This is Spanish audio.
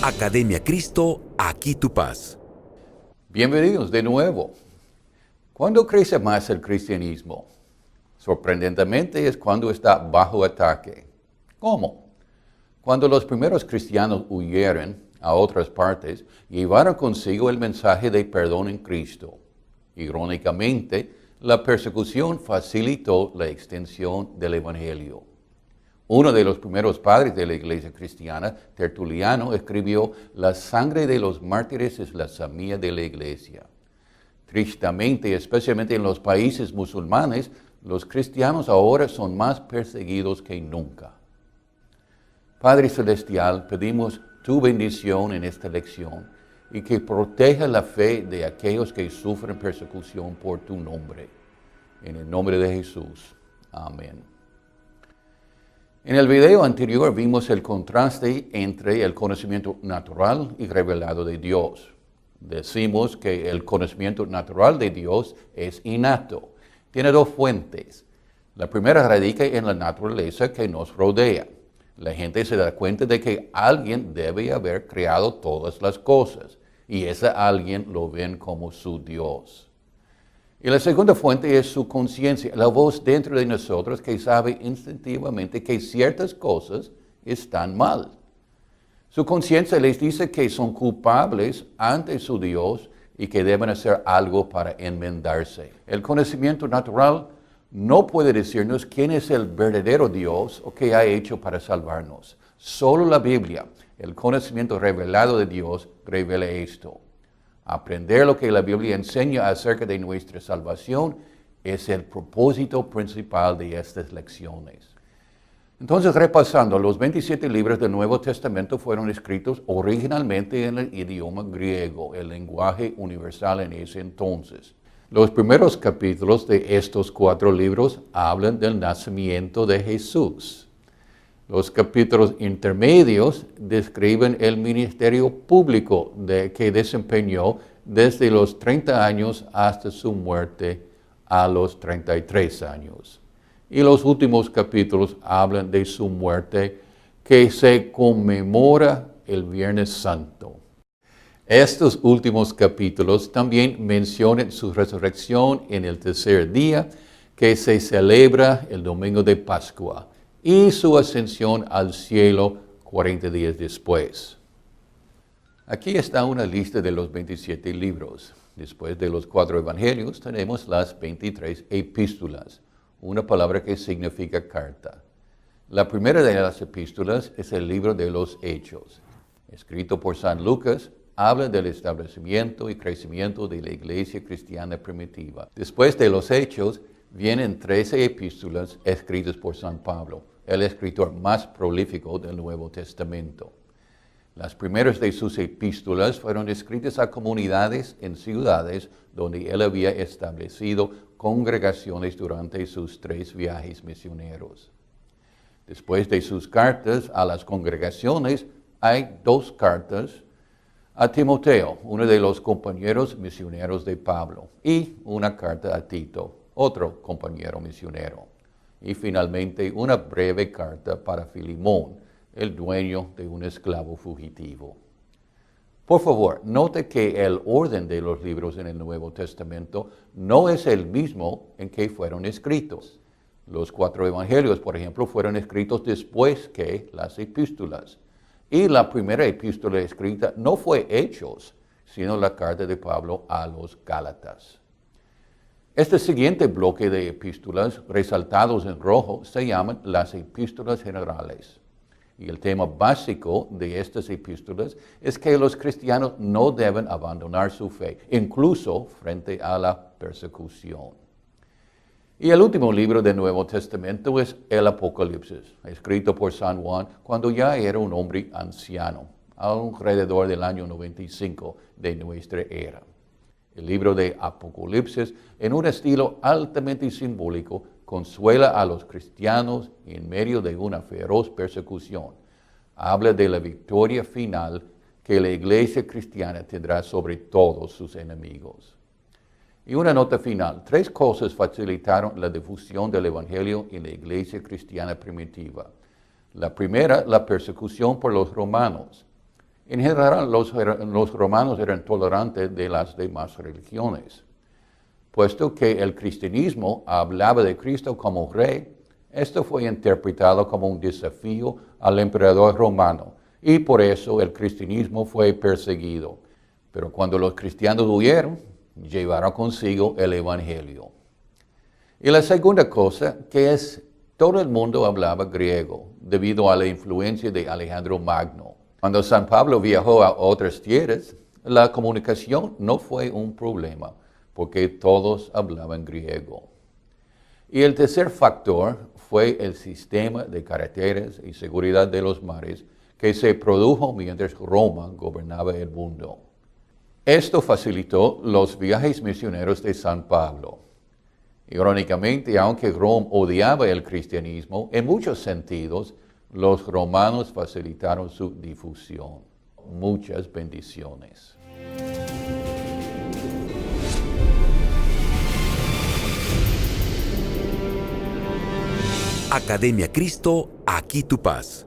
Academia Cristo, aquí tu paz. Bienvenidos de nuevo. ¿Cuándo crece más el cristianismo? Sorprendentemente es cuando está bajo ataque. ¿Cómo? Cuando los primeros cristianos huyeron a otras partes, llevaron consigo el mensaje de perdón en Cristo. Irónicamente, la persecución facilitó la extensión del Evangelio. Uno de los primeros padres de la iglesia cristiana, Tertuliano, escribió: "La sangre de los mártires es la semilla de la iglesia". Tristemente, especialmente en los países musulmanes, los cristianos ahora son más perseguidos que nunca. Padre Celestial, pedimos tu bendición en esta lección y que proteja la fe de aquellos que sufren persecución por tu nombre. En el nombre de Jesús. Amén. En el video anterior vimos el contraste entre el conocimiento natural y revelado de Dios. Decimos que el conocimiento natural de Dios es innato. Tiene dos fuentes. La primera radica en la naturaleza que nos rodea. La gente se da cuenta de que alguien debe haber creado todas las cosas, y ese alguien lo ven como su Dios. Y la segunda fuente es su conciencia, la voz dentro de nosotros que sabe instintivamente que ciertas cosas están mal. Su conciencia les dice que son culpables ante su Dios y que deben hacer algo para enmendarse. El conocimiento natural no puede decirnos quién es el verdadero Dios o qué ha hecho para salvarnos. Solo la Biblia, el conocimiento revelado de Dios, revela esto. Aprender lo que la Biblia enseña acerca de nuestra salvación es el propósito principal de estas lecciones. Entonces, repasando, los 27 libros del Nuevo Testamento fueron escritos originalmente en el idioma griego, el lenguaje universal en ese entonces. Los primeros capítulos de estos 4 libros hablan del nacimiento de Jesús. Los capítulos intermedios describen el ministerio público que desempeñó desde los 30 años hasta su muerte a los 33 años. Y los últimos capítulos hablan de su muerte, que se conmemora el Viernes Santo. Estos últimos capítulos también mencionan su resurrección en el tercer día, que se celebra el domingo de Pascua, y su ascensión al cielo 40 días después. Aquí está una lista de los 27 libros. Después de los 4 evangelios tenemos las 23 epístolas, una palabra que significa carta. La primera de las epístolas es el libro de los Hechos. Escrito por San Lucas, habla del establecimiento y crecimiento de la iglesia cristiana primitiva. Después de los Hechos, vienen 13 epístolas escritas por San Pablo, el escritor más prolífico del Nuevo Testamento. Las primeras de sus epístolas fueron escritas a comunidades en ciudades donde él había establecido congregaciones durante sus 3 viajes misioneros. Después de sus cartas a las congregaciones, hay 2 cartas a Timoteo, uno de los compañeros misioneros de Pablo, y una carta a Tito, otro compañero misionero. Y finalmente una breve carta para Filimón, el dueño de un esclavo fugitivo. Por favor, note que el orden de los libros en el Nuevo Testamento no es el mismo en que fueron escritos. Los 4 evangelios, por ejemplo, fueron escritos después que las epístolas. Y la primera epístola escrita no fue Hechos, sino la carta de Pablo a los Gálatas. Este siguiente bloque de epístolas, resaltados en rojo, se llaman las epístolas generales. Y el tema básico de estas epístolas es que los cristianos no deben abandonar su fe, incluso frente a la persecución. Y el último libro del Nuevo Testamento es el Apocalipsis, escrito por San Juan cuando ya era un hombre anciano, alrededor del año 95 de nuestra era. El libro de Apocalipsis, en un estilo altamente simbólico, consuela a los cristianos en medio de una feroz persecución. Habla de la victoria final que la iglesia cristiana tendrá sobre todos sus enemigos. Y una nota final: 3 cosas facilitaron la difusión del Evangelio en la iglesia cristiana primitiva. La primera, la persecución por los romanos. En general, los romanos eran tolerantes de las demás religiones. Puesto que el cristianismo hablaba de Cristo como rey, esto fue interpretado como un desafío al emperador romano y por eso el cristianismo fue perseguido. Pero cuando los cristianos huyeron, llevaron consigo el evangelio. Y la segunda cosa, que es, todo el mundo hablaba griego debido a la influencia de Alejandro Magno. Cuando San Pablo viajó a otras tierras, la comunicación no fue un problema, porque todos hablaban griego. Y el tercer factor fue el sistema de carreteras y seguridad de los mares que se produjo mientras Roma gobernaba el mundo. Esto facilitó los viajes misioneros de San Pablo. Irónicamente, aunque Roma odiaba el cristianismo, en muchos sentidos, los romanos facilitaron su difusión. Muchas bendiciones. Academia Cristo, aquí tu paz.